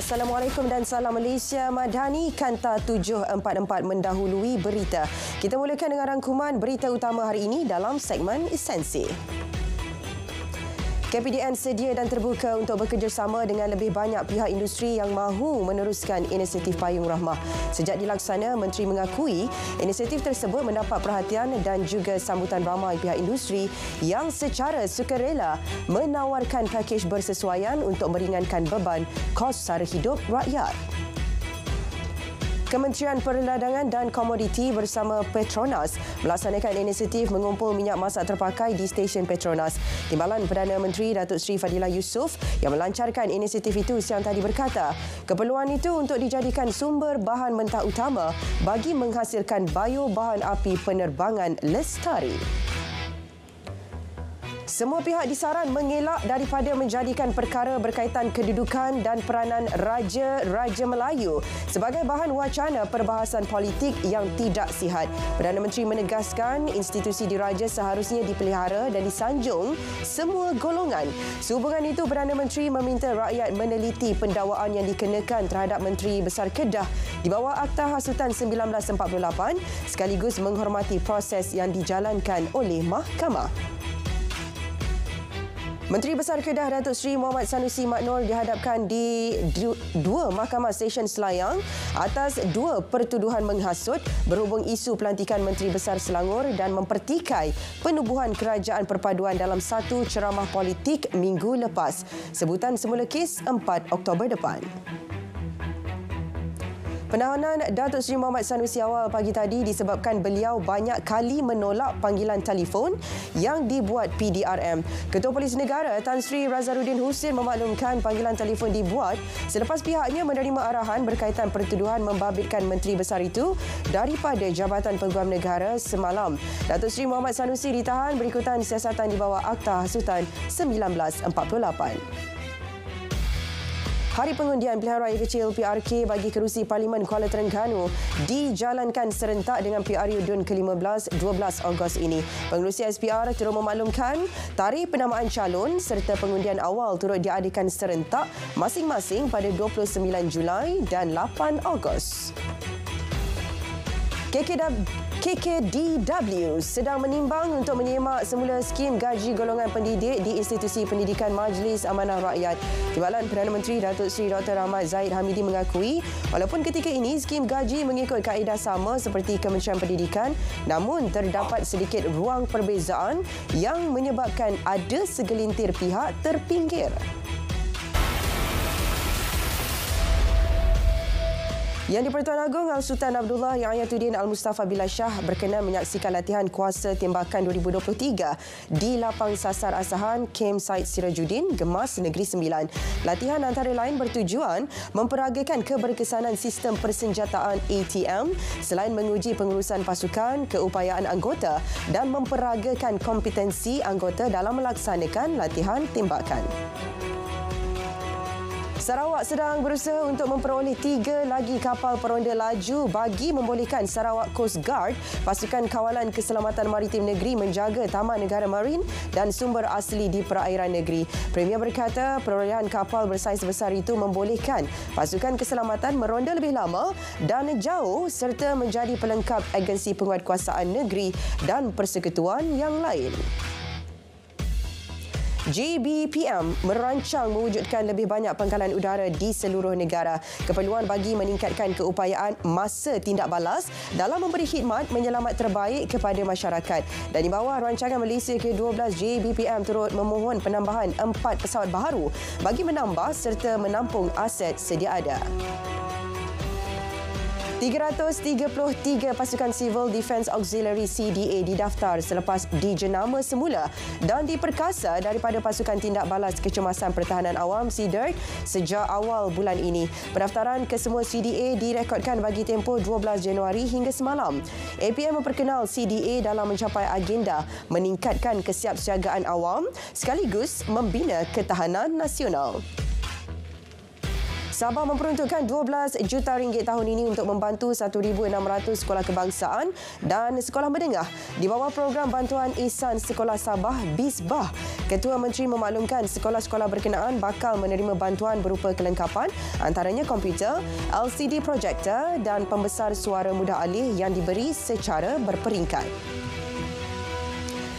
Assalamualaikum dan salam Malaysia Madani. Kanta 744 mendahului berita. Kita mulakan dengan rangkuman berita utama hari ini dalam segmen Esensi. KPDN sedia dan terbuka untuk bekerjasama dengan lebih banyak pihak industri yang mahu meneruskan inisiatif Payung Rahmah. Sejak dilaksana, Menteri mengakui inisiatif tersebut mendapat perhatian dan juga sambutan ramai pihak industri yang secara sukarela menawarkan pakej bersesuaian untuk meringankan beban kos sara hidup rakyat. Kementerian Perdagangan dan Komoditi bersama Petronas melaksanakan inisiatif mengumpul minyak masak terpakai di stesen Petronas. Timbalan Perdana Menteri Datuk Seri Fadilah Yusof yang melancarkan inisiatif itu siang tadi berkata, keperluan itu untuk dijadikan sumber bahan mentah utama bagi menghasilkan bahan api penerbangan lestari. Semua pihak disaran mengelak daripada menjadikan perkara berkaitan kedudukan dan peranan Raja Melayu sebagai bahan wacana perbahasan politik yang tidak sihat. Perdana Menteri menegaskan institusi diraja seharusnya dipelihara dan disanjung semua golongan. Sehubungan itu, Perdana Menteri meminta rakyat meneliti pendakwaan yang dikenakan terhadap Menteri Besar Kedah di bawah Akta Hasutan 1948 sekaligus menghormati proses yang dijalankan oleh mahkamah. Menteri Besar Kedah Datuk Seri Mohamad Sanusi Mat Noor dihadapkan di dua Mahkamah Session Selayang atas dua pertuduhan menghasut berhubung isu pelantikan Menteri Besar Selangor dan mempertikai penubuhan kerajaan perpaduan dalam satu ceramah politik minggu lepas. Sebutan semula kes 4 Oktober depan. Penahanan Datuk Seri Mohamad Sanusi awal pagi tadi disebabkan beliau banyak kali menolak panggilan telefon yang dibuat PDRM. Ketua Polis Negara Tan Sri Razarudin Husin memaklumkan panggilan telefon dibuat selepas pihaknya menerima arahan berkaitan pertuduhan membabitkan Menteri Besar itu daripada Jabatan Peguam Negara semalam. Datuk Seri Mohamad Sanusi ditahan berikutan siasatan di bawah Akta Hasutan 1948. Hari pengundian pilihan raya kecil PRK bagi kerusi Parlimen Kuala Terengganu dijalankan serentak dengan PRU DUN ke-15 12 Ogos ini. Pengerusi SPR turut memaklumkan tarikh penamaan calon serta pengundian awal turut diadakan serentak masing-masing pada 29 Julai dan 8 Ogos. KKDW sedang menimbang untuk menyemak semula skim gaji golongan pendidik di institusi pendidikan Majlis Amanah Rakyat. Timbalan Perdana Menteri Datuk Seri Dr. Ahmad Zahid Hamidi mengakui walaupun ketika ini skim gaji mengikut kaedah sama seperti Kementerian Pendidikan, namun terdapat sedikit ruang perbezaan yang menyebabkan ada segelintir pihak terpinggir. Yang di-Pertuan Agong Al-Sultan Abdullah Yang Ayatuddin Al-Mustafa Billah Shah berkenan menyaksikan latihan kuasa tembakan 2023 di Lapang Sasar Asahan Kem Said Sirajuddin, Gemas Negeri Sembilan. Latihan antara lain bertujuan memperagakan keberkesanan sistem persenjataan ATM selain menguji pengurusan pasukan, keupayaan anggota dan memperagakan kompetensi anggota dalam melaksanakan latihan tembakan. Sarawak sedang berusaha untuk memperoleh 3 lagi kapal peronda laju bagi membolehkan Sarawak Coast Guard, Pasukan Kawalan Keselamatan Maritim Negeri menjaga Taman Negara Marin dan sumber asli di perairan negeri. Premier berkata perolehan kapal bersaiz besar itu membolehkan Pasukan Keselamatan meronda lebih lama dan jauh serta menjadi pelengkap agensi penguatkuasaan negeri dan persekutuan yang lain. JBPM merancang mewujudkan lebih banyak pangkalan udara di seluruh negara. Keperluan bagi meningkatkan keupayaan masa tindak balas dalam memberi khidmat menyelamat terbaik kepada masyarakat. Dan di bawah rancangan Malaysia ke-12, JBPM turut memohon penambahan 4 pesawat baharu bagi menambah serta menampung aset sedia ada. 333 pasukan Civil Defence Auxiliary CDA didaftar selepas dijenama semula dan diperkasa daripada pasukan tindak balas kecemasan pertahanan awam CDERT sejak awal bulan ini. Pendaftaran kesemua CDA direkodkan bagi tempoh 12 Januari hingga semalam. APM memperkenal CDA dalam mencapai agenda meningkatkan kesiapsiagaan awam sekaligus membina ketahanan nasional. Sabah memperuntukkan 12 juta ringgit tahun ini untuk membantu 1,600 sekolah kebangsaan dan sekolah menengah di bawah program bantuan Ihsan Sekolah Sabah BISBAH. Ketua Menteri memaklumkan sekolah-sekolah berkenaan bakal menerima bantuan berupa kelengkapan antaranya komputer, LCD projektor dan pembesar suara mudah alih yang diberi secara berperingkat.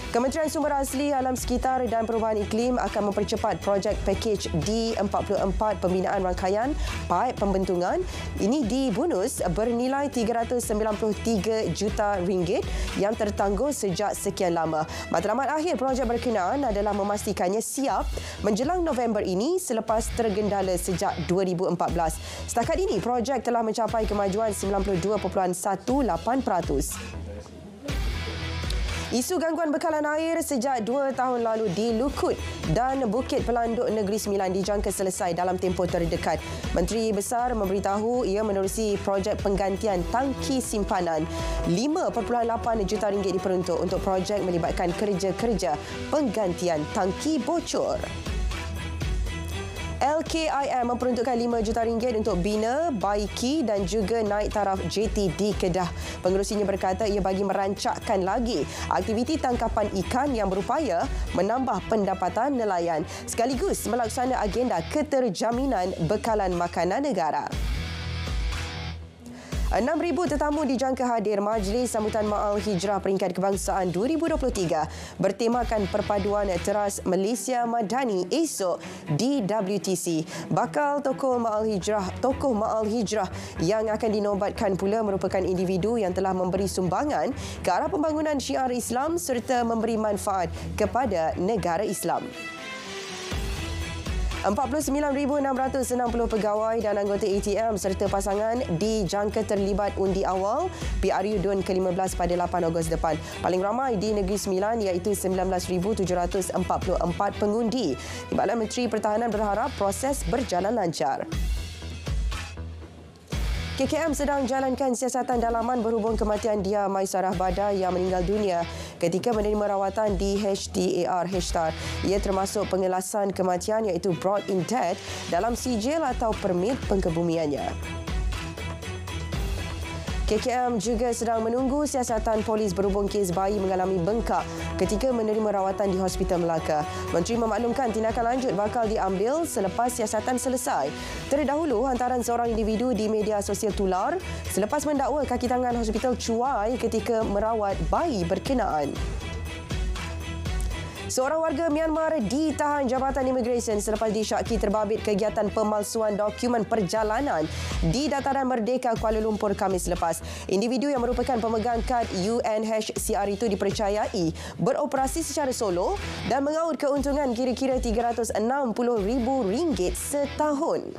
Kementerian Sumber Asli Alam Sekitar dan Perubahan Iklim akan mempercepat projek pakej D44 pembinaan rangkaian paip pembentungan ini di Bunus bernilai 393 juta ringgit yang tertangguh sejak sekian lama. Matlamat akhir projek berkenaan adalah memastikannya siap menjelang November ini selepas tergendala sejak 2014. Setakat ini projek telah mencapai kemajuan 92.18%. Isu gangguan bekalan air sejak 2 tahun lalu di Lukut dan Bukit Pelanduk Negeri Sembilan dijangka selesai dalam tempoh terdekat. Menteri Besar memberitahu ia menerusi projek penggantian tangki simpanan. 5.8 juta ringgit diperuntuk untuk projek melibatkan kerja-kerja penggantian tangki bocor. LKIM memperuntukkan 5 juta ringgit untuk bina, baiki dan juga naik taraf JT di Kedah. Pengerusinya berkata ia bagi merancakkan lagi aktiviti tangkapan ikan yang berupaya menambah pendapatan nelayan sekaligus melaksana agenda keterjaminan bekalan makanan negara. 6,000 tetamu dijangka hadir Majlis Sambutan Ma'al Hijrah Peringkat Kebangsaan 2023 bertemakan perpaduan teras Malaysia Madani esok di WTC. Bakal tokoh Ma'al Hijrah yang akan dinobatkan pula merupakan individu yang telah memberi sumbangan ke arah pembangunan syiar Islam serta memberi manfaat kepada negara Islam. 49,660 pegawai dan anggota ATM serta pasangan dijangka terlibat undi awal PRU DUN ke-15 pada 8 Ogos depan. Paling ramai di Negeri Sembilan iaitu 19,744 pengundi. Timbalan Menteri Pertahanan berharap proses berjalan lancar. KKM sedang jalankan siasatan dalaman berhubung kematian Dia Maisarah Badar yang meninggal dunia ketika menerima rawatan di HDAR Heshtar. Ia termasuk pengelasan kematian iaitu brought in death dalam sijil atau permit pengkebumiannya. KKM juga sedang menunggu siasatan polis berhubung kes bayi mengalami bengkak ketika menerima rawatan di Hospital Melaka. Menteri memaklumkan tindakan lanjut bakal diambil selepas siasatan selesai. Terdahulu, hantaran seorang individu di media sosial tular selepas mendakwa kaki tangan hospital cuai ketika merawat bayi berkenaan. Seorang warga Myanmar ditahan Jabatan Imigresen selepas disyaki terbabit kegiatan pemalsuan dokumen perjalanan di Dataran Merdeka Kuala Lumpur Khamis lepas. Individu yang merupakan pemegang kad UNHCR itu dipercayai beroperasi secara solo dan mengaut keuntungan kira-kira RM360,000 setahun.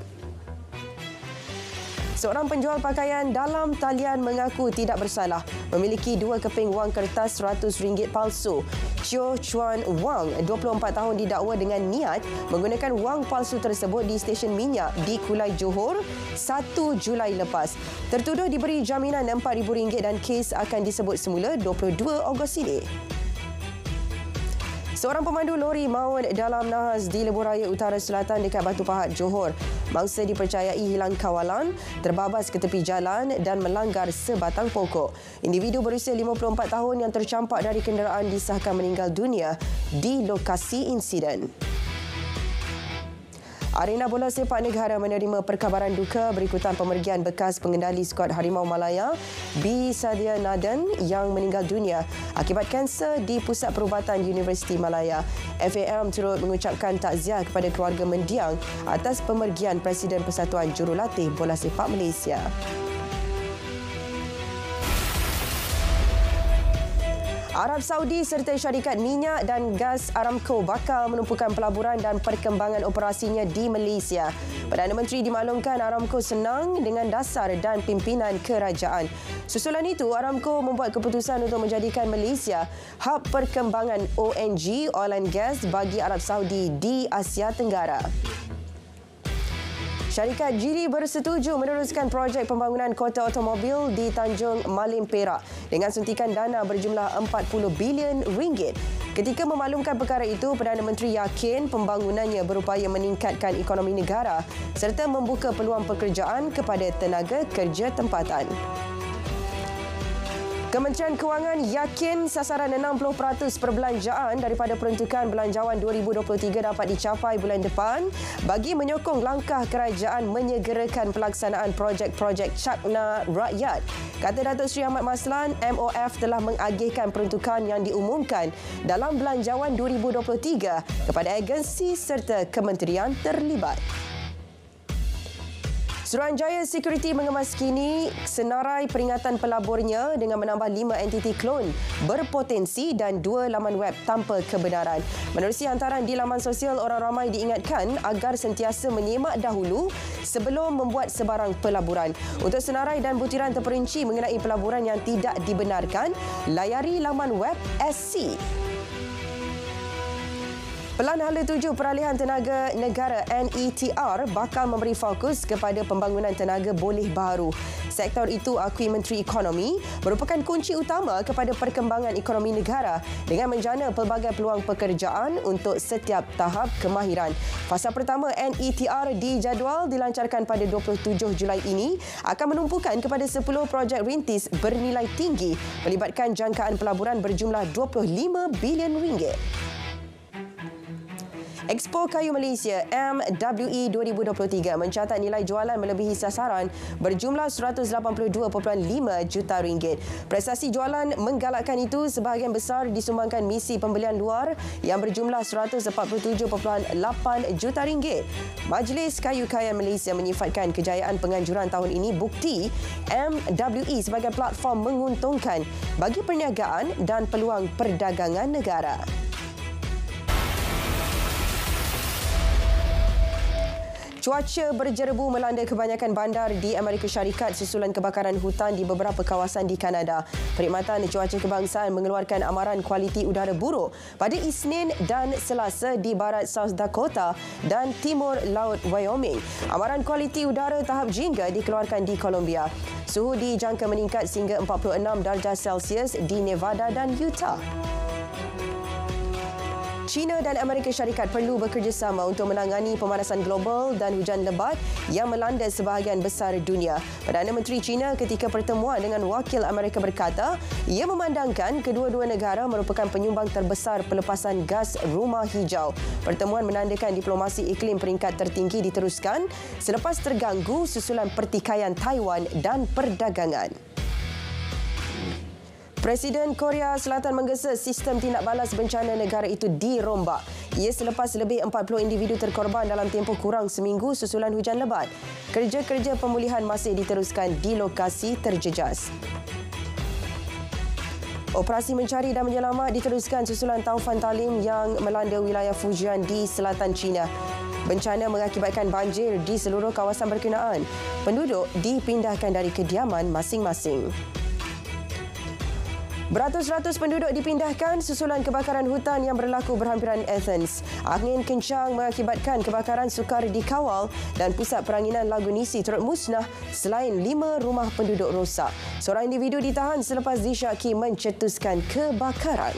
Seorang penjual pakaian dalam talian mengaku tidak bersalah memiliki 2 keping wang kertas RM100 palsu. Chio Chuan Wang, 24 tahun didakwa dengan niat menggunakan wang palsu tersebut di stesen minyak di Kulai Johor 1 Julai lepas. Tertuduh diberi jaminan RM4,000 dan kes akan disebut semula 22 Ogos ini. Seorang pemandu lori maut dalam nahas di Lebuhraya Utara Selatan dekat Batu Pahat, Johor. Mangsa dipercayai hilang kawalan, terbabas ke tepi jalan dan melanggar sebatang pokok. Individu berusia 54 tahun yang tercampak dari kenderaan disahkan meninggal dunia di lokasi insiden. Arena Bola Sepak Negara menerima perkabaran duka berikutan pemergian bekas pengendali skuad Harimau Malaya, B. Sadia Naden yang meninggal dunia akibat kanser di Pusat Perubatan Universiti Malaya. FAM turut mengucapkan takziah kepada keluarga mendiang atas pemergian Presiden Persatuan Jurulatih Bola Sepak Malaysia. Arab Saudi serta syarikat minyak dan gas Aramco bakal menumpukan pelaburan dan perkembangan operasinya di Malaysia. Perdana Menteri dimaklumkan Aramco senang dengan dasar dan pimpinan kerajaan. Susulan itu, Aramco membuat keputusan untuk menjadikan Malaysia hub perkembangan ONG (Oil and Gas) bagi Arab Saudi di Asia Tenggara. Syarikat Geely bersetuju meneruskan projek pembangunan kota automobil di Tanjung Malim, Perak dengan suntikan dana berjumlah 40 bilion ringgit. Ketika memaklumkan perkara itu, Perdana Menteri yakin pembangunannya berupaya meningkatkan ekonomi negara serta membuka peluang pekerjaan kepada tenaga kerja tempatan. Kementerian Kewangan yakin sasaran 60% perbelanjaan daripada peruntukan belanjawan 2023 dapat dicapai bulan depan bagi menyokong langkah kerajaan menyegerakan pelaksanaan projek-projek cakna rakyat. Kata Datuk Seri Ahmad Maslan, MOF telah mengagihkan peruntukan yang diumumkan dalam belanjawan 2023 kepada agensi serta kementerian terlibat. Suruhanjaya Security mengemas kini senarai peringatan pelaburnya dengan menambah 5 entiti klon berpotensi dan 2 laman web tanpa kebenaran. Menerusi hantaran di laman sosial, orang ramai diingatkan agar sentiasa menyemak dahulu sebelum membuat sebarang pelaburan. Untuk senarai dan butiran terperinci mengenai pelaburan yang tidak dibenarkan, layari laman web SC. Pelan Hala 7 Peralihan Tenaga Negara NETR bakal memberi fokus kepada pembangunan tenaga boleh baharu. Sektor itu, akui Menteri Ekonomi, merupakan kunci utama kepada perkembangan ekonomi negara dengan menjana pelbagai peluang pekerjaan untuk setiap tahap kemahiran. Fasa pertama NETR dijadual dilancarkan pada 27 Julai ini akan menumpukan kepada 10 projek rintis bernilai tinggi melibatkan jangkaan pelaburan berjumlah 25 bilion ringgit. Expo Kayu Malaysia MWE 2023 mencatat nilai jualan melebihi sasaran berjumlah 182.5 juta ringgit. Prestasi jualan menggalakkan itu sebahagian besar disumbangkan misi pembelian luar yang berjumlah 147.8 juta ringgit. Majlis Kayu Kayan Malaysia menyifatkan kejayaan penganjuran tahun ini bukti MWE sebagai platform menguntungkan bagi perniagaan dan peluang perdagangan negara. Cuaca berjerebu melanda kebanyakan bandar di Amerika Syarikat susulan kebakaran hutan di beberapa kawasan di Kanada. Perkhidmatan Cuaca Kebangsaan mengeluarkan amaran kualiti udara buruk pada Isnin dan Selasa di barat South Dakota dan timur laut Wyoming. Amaran kualiti udara tahap jingga dikeluarkan di Colombia. Suhu dijangka meningkat sehingga 46 darjah Celsius di Nevada dan Utah. China dan Amerika Syarikat perlu bekerjasama untuk menangani pemanasan global dan hujan lebat yang melanda sebahagian besar dunia. Perdana Menteri China ketika pertemuan dengan wakil Amerika berkata, ia memandangkan kedua-dua negara merupakan penyumbang terbesar pelepasan gas rumah hijau. Pertemuan menandakan diplomasi iklim peringkat tertinggi diteruskan selepas terganggu susulan pertikaian Taiwan dan perdagangan. Presiden Korea Selatan menggesa sistem tindak balas bencana negara itu dirombak. Ia selepas lebih 40 individu terkorban dalam tempoh kurang seminggu susulan hujan lebat. Kerja-kerja pemulihan masih diteruskan di lokasi terjejas. Operasi mencari dan menyelamat diteruskan susulan taufan talim yang melanda wilayah Fujian di selatan China. Bencana mengakibatkan banjir di seluruh kawasan berkenaan. Penduduk dipindahkan dari kediaman masing-masing. Beratus-ratus penduduk dipindahkan susulan kebakaran hutan yang berlaku berhampiran Athens. Angin kencang mengakibatkan kebakaran sukar dikawal dan pusat peranginan Lagu Nisi turut musnah selain 5 rumah penduduk rosak. Seorang individu ditahan selepas disyaki mencetuskan kebakaran.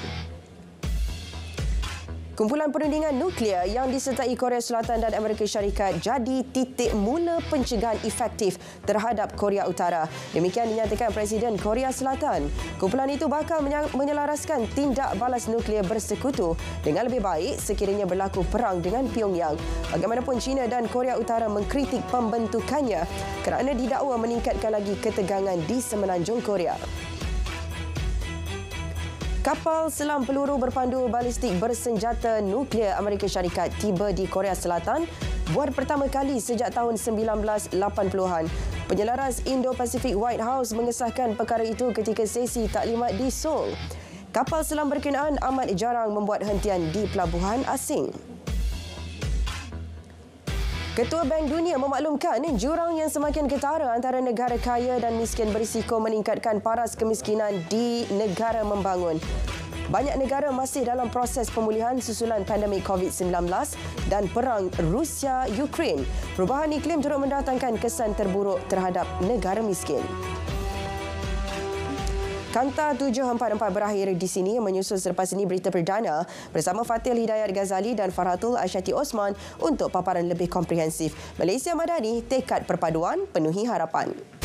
Kumpulan perundingan nuklear yang disertai Korea Selatan dan Amerika Syarikat jadi titik mula pencegahan efektif terhadap Korea Utara. Demikian dinyatakan Presiden Korea Selatan. Kumpulan itu bakal menyelaraskan tindak balas nuklear bersekutu dengan lebih baik sekiranya berlaku perang dengan Pyongyang. Bagaimanapun, China dan Korea Utara mengkritik pembentukannya kerana didakwa meningkatkan lagi ketegangan di semenanjung Korea. Kapal selam peluru berpandu balistik bersenjata nuklear Amerika Syarikat tiba di Korea Selatan buat pertama kali sejak tahun 1980-an. Penyelaras Indo-Pasifik White House mengesahkan perkara itu ketika sesi taklimat di Seoul. Kapal selam berkenaan amat jarang membuat hentian di pelabuhan asing. Ketua Bank Dunia memaklumkan jurang yang semakin ketara antara negara kaya dan miskin berisiko meningkatkan paras kemiskinan di negara membangun. Banyak negara masih dalam proses pemulihan susulan pandemik COVID-19 dan perang Rusia-Ukraine. Perubahan iklim turut mendatangkan kesan terburuk terhadap negara miskin. Kanta 744 berakhir di sini. Menyusul selepas ini berita perdana bersama Fatil Hidayat Ghazali dan Farhatul Asyati Osman untuk paparan lebih komprehensif. Malaysia Madani, tekad perpaduan, penuhi harapan.